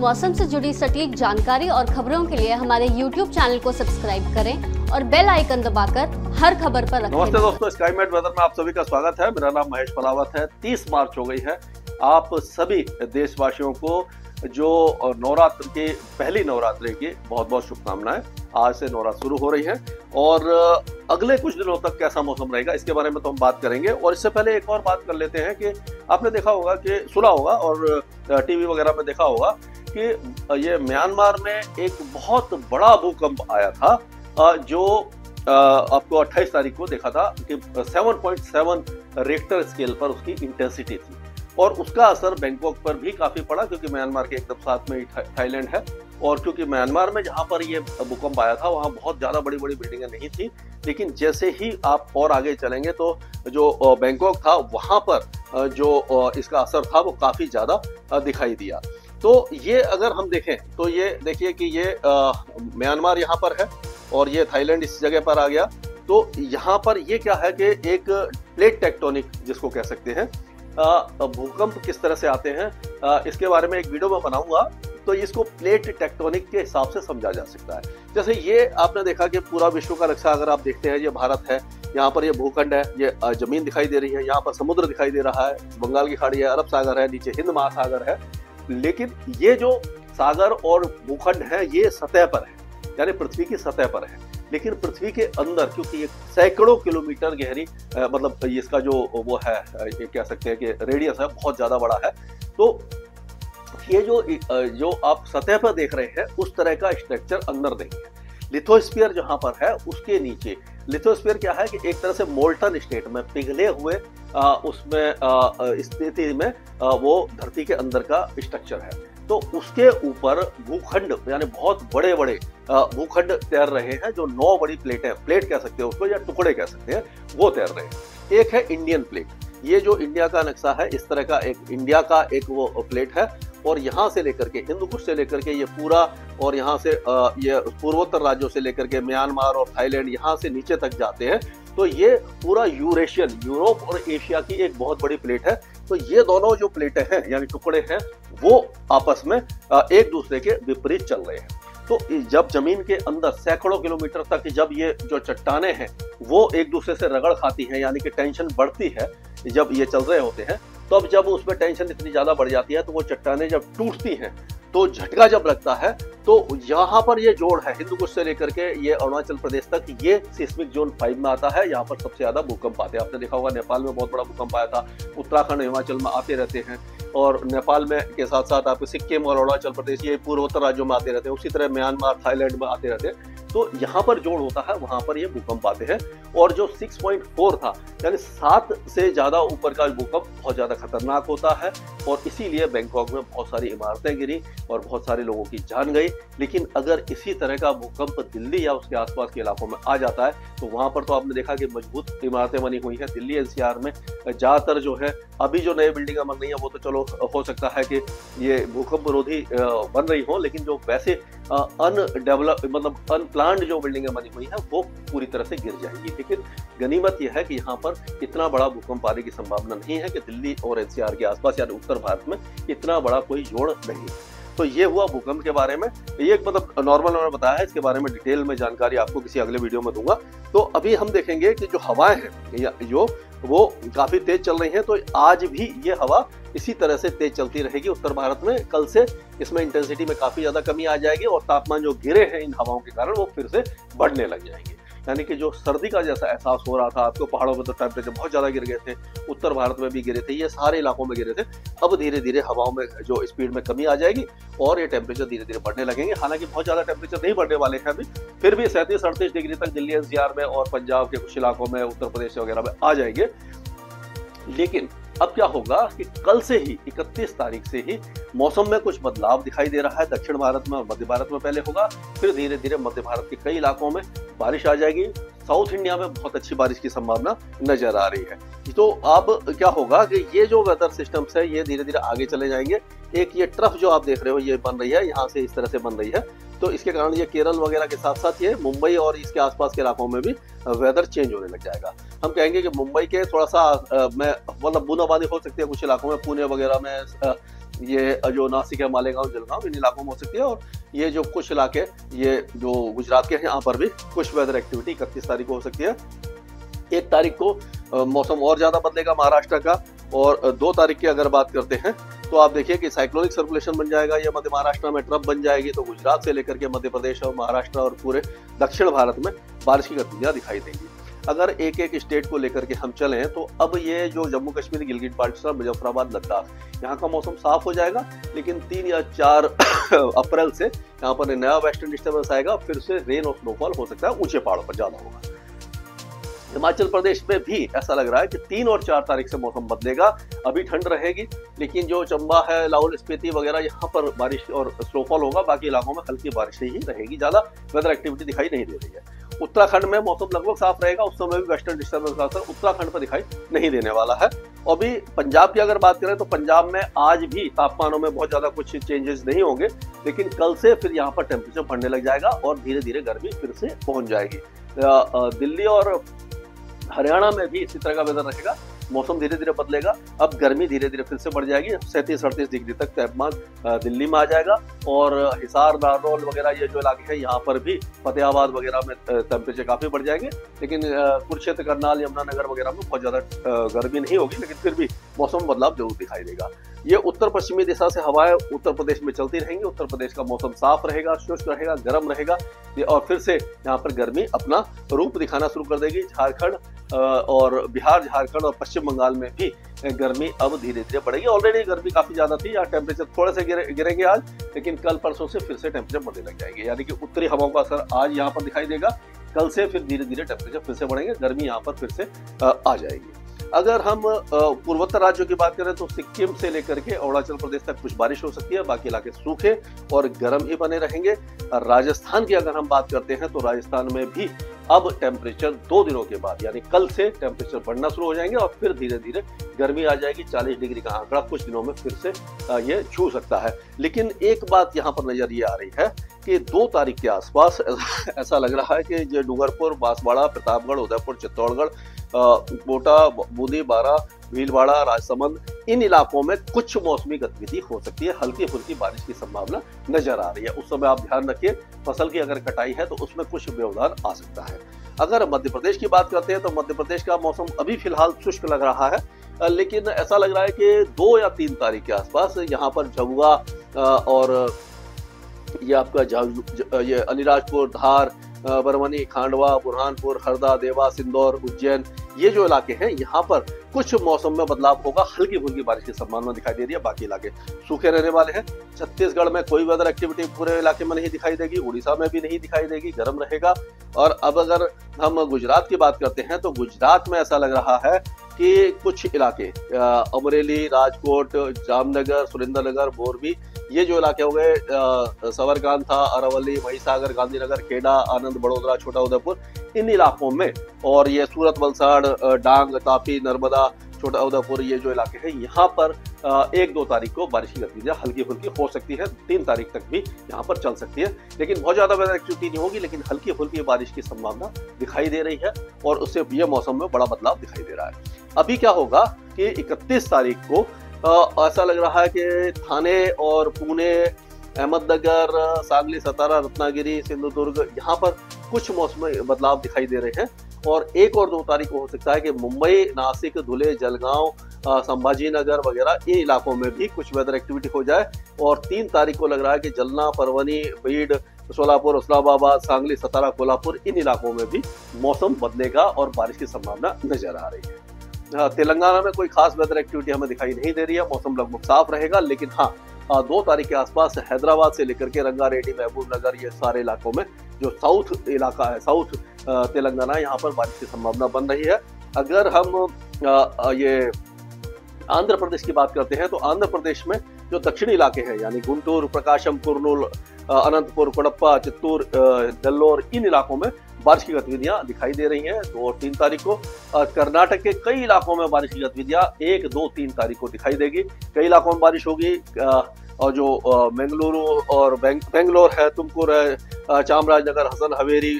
मौसम से जुड़ी सटीक जानकारी और खबरों के लिए हमारे YouTube चैनल को सब्सक्राइब करें और बेल आइकन दबाकर हर खबर पर रखें। नमस्ते दोस्तों, स्काईमेट वेदर में आप सभी का स्वागत है। मेरा नाम महेश पलावत है। 30 मार्च हो गई है। आप सभी देशवासियों को जो नवरात्र की पहली नवरात्रि की बहुत बहुत शुभकामनाएं। आज से नवरात्र शुरू हो रही है और अगले कुछ दिनों तक कैसा मौसम रहेगा इसके बारे में तो हम बात करेंगे। और इससे पहले एक और बात कर लेते हैं कि आपने देखा होगा कि सुना होगा और टीवी वगैरह में देखा होगा कि ये म्यांमार में एक बहुत बड़ा भूकंप आया था जो आपको 28 तारीख को देखा था कि 7.7 रिक्टर स्केल पर उसकी इंटेंसिटी थी और उसका असर बैंकॉक पर भी काफी पड़ा क्योंकि म्यांमार के एकदम साथ में थाईलैंड है। और क्योंकि म्यांमार में जहां पर ये भूकंप आया था वहां बहुत ज्यादा बड़ी बड़ी बिल्डिंगें नहीं थी, लेकिन जैसे ही आप और आगे चलेंगे तो जो बैंकॉक था वहां पर जो इसका असर था वो काफी ज्यादा दिखाई दिया। तो ये अगर हम देखें तो ये देखिए कि ये म्यांमार यहाँ पर है और ये थाईलैंड इस जगह पर आ गया। तो यहाँ पर ये क्या है कि एक प्लेट टेक्टोनिक जिसको कह सकते हैं, भूकंप किस तरह से आते हैं इसके बारे में एक वीडियो में बनाऊंगा। तो इसको प्लेट टेक्टोनिक के हिसाब से समझा जा सकता है। जैसे ये आपने देखा कि पूरा विश्व का नक्शा अगर आप देखते हैं, ये भारत है, यहाँ पर ये भूखंड है, ये जमीन दिखाई दे रही है, यहाँ पर समुद्र दिखाई दे रहा है, बंगाल की खाड़ी है, अरब सागर है, नीचे हिंद महासागर है। लेकिन ये जो सागर और भूखंड है ये सतह पर है, यानी पृथ्वी की सतह पर है। लेकिन पृथ्वी के अंदर क्योंकि ये सैकड़ों किलोमीटर गहरी मतलब इसका जो वो है ये कह सकते हैं कि रेडियस है बहुत ज्यादा बड़ा है। तो ये जो आप सतह पर देख रहे हैं उस तरह का स्ट्रक्चर अंदर देखेंगे। लिथोस्फीयर जहां पर है उसके नीचे, लिथोस्फीयर क्या है कि एक तरह से मोल्टन स्टेट में पिघले हुए उसमें स्थिति में वो धरती के अंदर का स्ट्रक्चर है। तो उसके ऊपर भूखंड यानी बहुत बड़े बड़े भूखंड तैर रहे हैं जो 9 बड़ी प्लेटें, प्लेट कह सकते हैं उसको या टुकड़े कह सकते हैं, वो तैर रहे हैं। एक है इंडियन प्लेट, ये जो इंडिया का नक्शा है इस तरह का एक इंडिया का एक वो प्लेट है और यहाँ से लेकर के हिंदुकुश से लेकर के ये पूरा और यहाँ से ये पूर्वोत्तर राज्यों से लेकर के म्यांमार और थाईलैंड यहाँ से नीचे तक जाते हैं। तो ये पूरा यूरेशियन, यूरोप और एशिया की एक बहुत बड़ी प्लेट है। तो ये दोनों जो प्लेटें हैं यानी टुकड़े हैं वो आपस में एक दूसरे के विपरीत चल रहे हैं। तो जब जमीन के अंदर सैकड़ों किलोमीटर तक जब ये जो चट्टानें हैं वो एक दूसरे से रगड़ खाती हैं यानी कि टेंशन बढ़ती है जब ये चल रहे होते हैं, तब जब उसमें टेंशन इतनी ज्यादा बढ़ जाती है तो वो चट्टानें जब टूटती हैं तो झटका जब लगता है तो यहाँ पर ये जोड़ है हिंदुकुश से लेकर के ये अरुणाचल प्रदेश तक, ये सिस्मिक जोन 5 में आता है। यहाँ पर सबसे ज्यादा भूकंप आते हैं। आपने देखा होगा नेपाल में बहुत बड़ा भूकंप आया था, उत्तराखंड हिमाचल में आते रहते हैं और नेपाल में के साथ साथ आपके सिक्किम और अरुणाचल प्रदेश ये पूर्वोत्तर राज्यों में आते रहते हैं। उसी तरह म्यांमार थाईलैंड में आते रहते हैं। तो यहाँ पर जोड़ होता है वहां पर ये भूकंप आते हैं। और जो 6.4 था यानी 7 से ज्यादा ऊपर का भूकंप बहुत ज्यादा खतरनाक होता है और इसीलिए बैंकॉक में बहुत सारी इमारतें गिरी और बहुत सारे लोगों की जान गई। लेकिन अगर इसी तरह का भूकंप दिल्ली या उसके आसपास के इलाकों में आ जाता है तो वहां पर तो आपने देखा कि मजबूत इमारतें बनी हुई हैं। दिल्ली एनसीआर में ज्यादातर जो है अभी जो नई बिल्डिंगें बन रही हैं वो तो चलो हो सकता है कि ये भूकंप विरोधी बन रही हो, लेकिन जो वैसे अनडेवलप मतलब अनप्लान्ड जो बिल्डिंगें बनी हुई हैं वो पूरी तरह से गिर जाएंगी। लेकिन गनीमत यह है कि यहाँ पर इतना बड़ा भूकंप आने की संभावना नहीं है कि दिल्ली और एनसीआर के आसपास यानी उत्तर भारत में इतना बड़ा कोई जोड़ नहीं है। तो ये हुआ भूकंप के बारे में। ये मतलब नॉर्मल मैंने बताया है, इसके बारे में डिटेल में जानकारी आपको किसी अगले वीडियो में दूंगा। तो अभी हम देखेंगे कि जो हवाएं हैं जो वो काफी तेज चल रही हैं। तो आज भी ये हवा इसी तरह से तेज चलती रहेगी उत्तर भारत में। कल से इसमें इंटेंसिटी में काफी ज्यादा कमी आ जाएगी और तापमान जो गिरे हैं इन हवाओं के कारण वो फिर से बढ़ने लग जाएंगे। यानी कि जो सर्दी का जैसा एहसास हो रहा था, आपको पहाड़ों में तो टेम्परेचर बहुत ज्यादा गिर गए थे, उत्तर भारत में भी गिरे थे, ये सारे इलाकों में गिरे थे। अब धीरे धीरे हवाओं में जो स्पीड में कमी आ जाएगी और ये टेम्परेचर धीरे धीरे बढ़ने लगेंगे। हालांकि बहुत ज्यादा टेम्परेचर नहीं बढ़ने वाले हैं अभी, फिर भी 37-38 डिग्री तक दिल्ली एनसीआर में और पंजाब के कुछ इलाकों में, उत्तर प्रदेश वगैरह में आ जाएंगे। लेकिन अब क्या होगा कि कल से ही 31 तारीख से ही मौसम में कुछ बदलाव दिखाई दे रहा है। दक्षिण भारत में और मध्य भारत में पहले होगा, फिर धीरे धीरे मध्य भारत के कई इलाकों में बारिश आ जाएगी। साउथ इंडिया में बहुत अच्छी बारिश की संभावना नजर आ रही है। तो अब क्या होगा कि ये जो वेदर सिस्टम्स है ये धीरे धीरे आगे चले जाएंगे। एक ये ट्रफ जो आप देख रहे हो ये बन रही है, यहाँ से इस तरह से बन रही है। तो इसके कारण ये केरल वगैरह के साथ साथ ये मुंबई और इसके आसपास के इलाकों में भी वेदर चेंज होने लग जाएगा। हम कहेंगे कि मुंबई के थोड़ा सा में मतलब बूंदाबांदी हो सकती है कुछ इलाकों में, पुणे वगैरह में ये जो नासिक है, मालेगांव, जलगांव, इन इलाकों में हो सकती है। और ये जो कुछ इलाके, ये जो गुजरात के हैं, यहाँ पर भी कुछ वेदर एक्टिविटी 31 तारीख को हो सकती है। 1 तारीख को मौसम और ज्यादा बदलेगा महाराष्ट्र का। और 2 तारीख की अगर बात करते हैं तो आप देखिए कि साइक्लोनिक सर्कुलेशन बन जाएगा, ये मध्य महाराष्ट्र में ट्रफ बन जाएगी। तो गुजरात से लेकर के मध्य प्रदेश और महाराष्ट्र और पूरे दक्षिण भारत में बारिश की गतिविधियां दिखाई देंगी। अगर एक एक स्टेट को लेकर के हम चलें तो अब ये जो जम्मू कश्मीर, गिलगित बाल्टिस्तान, मुजफ्फराबाद, लद्दाख, यहाँ का मौसम साफ हो जाएगा। लेकिन 3 या 4 अप्रैल से यहाँ पर नया वेस्टर्न डिस्टर्बेंस आएगा, फिर से रेन और स्नोफॉल हो सकता है, ऊंचे पहाड़ों पर ज्यादा होगा। हिमाचल प्रदेश में भी ऐसा लग रहा है कि 3 और 4 तारीख से मौसम बदलेगा। अभी ठंड रहेगी, लेकिन जो चंबा है, लाहौल स्पीति वगैरह, यहाँ पर बारिश और स्नोफॉल होगा। बाकी इलाकों में हल्की बारिश ही रहेगी, ज्यादा वेदर एक्टिविटी दिखाई नहीं दे रही है। उत्तराखंड में मौसम लगभग साफ रहेगा, उस समय भी वेस्टर्न डिस्टर्बेंस का असर उत्तराखंड पर दिखाई नहीं देने वाला है। और भी पंजाब की अगर बात करें तो पंजाब में आज भी तापमानों में बहुत ज्यादा कुछ चेंजेस नहीं होंगे, लेकिन कल से फिर यहाँ पर टेम्परेचर बढ़ने लग जाएगा और धीरे धीरे गर्मी फिर से पहुंच जाएगी। दिल्ली और हरियाणा में भी इसी तरह का वेदर रहेगा, मौसम धीरे धीरे बदलेगा। अब गर्मी धीरे धीरे फिर से बढ़ जाएगी, 37-38 डिग्री तक तापमान दिल्ली में आ जाएगा। और हिसार, नारनौल वगैरह ये जो इलाके हैं, यहाँ पर भी फतेहाबाद वगैरह में टेम्परेचर काफी बढ़ जाएंगे। लेकिन कुरुक्षेत्र, करनाल, यमुनानगर वगैरह में बहुत ज्यादा गर्मी नहीं होगी, लेकिन फिर भी मौसम बदलाव जरूर दिखाई देगा। ये उत्तर पश्चिमी दिशा से हवाएं उत्तर प्रदेश में चलती रहेंगी। उत्तर प्रदेश का मौसम साफ रहेगा, शुष्क रहेगा, गर्म रहेगा, और फिर से यहाँ पर गर्मी अपना रूप दिखाना शुरू कर देगी। झारखंड और बिहार, झारखंड और पश्चिम बंगाल में भी गर्मी अब धीरे धीरे बढ़ेगी। ऑलरेडी गर्मी काफी ज्यादा थी, यहाँ टेम्परेचर थोड़े से गिरेंगे आज, लेकिन कल परसों से फिर से टेम्परेचर बढ़ने लग जाएंगे। यानी कि उत्तरी हवाओं का असर आज यहाँ पर दिखाई देगा, कल से फिर धीरे धीरे टेम्परेचर फिर से बढ़ेंगे, गर्मी यहाँ पर फिर से आ जाएगी। अगर हम पूर्वोत्तर राज्यों की बात करें तो सिक्किम से लेकर के अरुणाचल प्रदेश तक कुछ बारिश हो सकती है, बाकी इलाके सूखे और गर्म ही बने रहेंगे। राजस्थान की अगर हम बात करते हैं तो राजस्थान में भी अब टेम्परेचर 2 दिनों के बाद यानी कल से टेम्परेचर बढ़ना शुरू हो जाएंगे और फिर धीरे धीरे गर्मी आ जाएगी। 40 डिग्री का आंकड़ा कुछ दिनों में फिर से ये छू सकता है। लेकिन एक बात यहाँ पर नजर ये आ रही है कि 2 तारीख के आसपास ऐसा लग रहा है कि जो डूंगरपुर, बांसवाड़ा, प्रतापगढ़, उदयपुर, चित्तौड़गढ़, कोटा, बूंदी, बारा, भीलवाड़ा, राजसमंद, इन इलाकों में कुछ मौसमी गतिविधि हो सकती है, हल्की फुल्की बारिश की संभावना नजर आ रही है। उस समय आप ध्यान रखिए, फसल की अगर कटाई है तो उसमें कुछ व्यवधान आ सकता है। अगर मध्य प्रदेश की बात करते हैं तो मध्य प्रदेश का मौसम अभी फिलहाल शुष्क लग रहा है, लेकिन ऐसा लग रहा है कि 2 या 3 तारीख के आसपास यहाँ पर झबुआ और ये आपका ये अलीराजपुर, धार, बरमनी, खांडवा, बुरहानपुर, हरदा, देवास, इंदौर, उज्जैन, ये जो इलाके हैं यहाँ पर कुछ मौसम में बदलाव होगा, हल्की फुल्की बारिश की संभावना दिखाई दे रही है। बाकी इलाके सूखे रहने वाले हैं। छत्तीसगढ़ में कोई वेदर एक्टिविटी पूरे इलाके में नहीं दिखाई देगी, उड़ीसा में भी नहीं दिखाई देगी, गर्म रहेगा। और अब अगर हम गुजरात की बात करते हैं तो गुजरात में ऐसा लग रहा है कि कुछ इलाके अमरेली, राजकोट, जामनगर, सुरेंद्रनगर, मोरबी, ये जो इलाके हो गए, सवरकांथा, अरावली, महिसागर, गांधीनगर, खेड़ा, आनंद, बड़ोदरा, छोटा उदयपुर, इन इलाकों में, और ये सूरत, वलसाड़, डांग, तापी, नर्मदा, छोटा उदयपुर, ये जो इलाके हैं, यहाँ पर 1-2 तारीख को बारिश की गतिविधियां हल्की फुल्की हो सकती है। 3 तारीख तक भी यहाँ पर चल सकती है, लेकिन बहुत ज्यादा वेदर एक्टिविटी नहीं होगी, लेकिन हल्की फुल्की बारिश की संभावना दिखाई दे रही है और उससे ये मौसम में बड़ा बदलाव दिखाई दे रहा है। अभी क्या होगा कि 31 तारीख को ऐसा लग रहा है कि थाने और पुणे, अहमदनगर, सांगली, सतारा, रत्नागिरी, सिंधुदुर्ग, यहाँ पर कुछ मौसमी बदलाव दिखाई दे रहे हैं। और 1 और 2 तारीख को हो सकता है कि मुंबई, नासिक, धुले, जलगांव, संभाजीनगर वगैरह इन इलाकों में भी कुछ वेदर एक्टिविटी हो जाए। और 3 तारीख को लग रहा है कि जलना, परवनी, बीड, सोलापुर, उस्मानाबाद, सांगली, सतारा, कोल्हापुर, इन इलाकों में भी मौसम बदलेगा और बारिश की संभावना नजर आ रही है। तेलंगाना में कोई खास वेदर एक्टिविटी हमें दिखाई नहीं दे रही है, मौसम लगभग साफ रहेगा। लेकिन हाँ, 2 तारीख के आसपास हैदराबाद से लेकर के रंगारेड्डी, महबूब नगर, ये सारे इलाकों में जो साउथ इलाका है, साउथ तेलंगाना, यहाँ पर बारिश की संभावना बन रही है। अगर हम ये आंध्र प्रदेश की बात करते हैं तो आंध्र प्रदेश में जो दक्षिणी इलाके हैं यानी गुंटूर, प्रकाशम, कुर्नूल, अनंतपुर, कोडप्पा, चित्तूर, नेल्लोर, इन इलाकों में बारिश की गतिविधियां दिखाई दे रही हैं 2 और 3 तारीख को। कर्नाटक के कई इलाकों में बारिश की गतिविधियां 1, 2, 3 तारीख को दिखाई देगी। कई इलाकों में बारिश होगी, और जो बेंगलुरु और बेंगलोर है, तुमकुर है, चामराजनगर, हसन हवेली,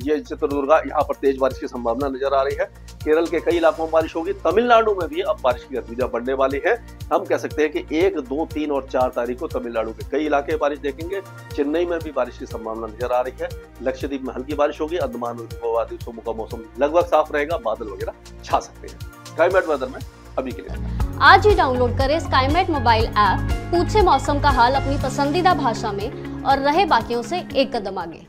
ये चित्रदुर्गा, यहाँ पर तेज बारिश की संभावना नजर आ रही है। केरल के कई इलाकों में बारिश होगी। तमिलनाडु में भी अब बारिश की गतिविधियां बढ़ने वाली है। हम कह सकते हैं कि 1, 2, 3 और 4 तारीख को तमिलनाडु के कई इलाके बारिश देखेंगे। चेन्नई में भी बारिश की संभावना नजर आ रही है। लक्षद्वीप में हल्की बारिश होगी। अंडमान और निकोबार द्वीपों का मौसम लगभग साफ रहेगा, बादल वगैरह छा सकते हैं। स्काईमेट वेदर में अभी के लिए आज ही डाउनलोड करें स्काईमेट मोबाइल ऐप, पूछे मौसम का हाल अपनी पसंदीदा भाषा में और रहे बाकियों से एक कदम आगे।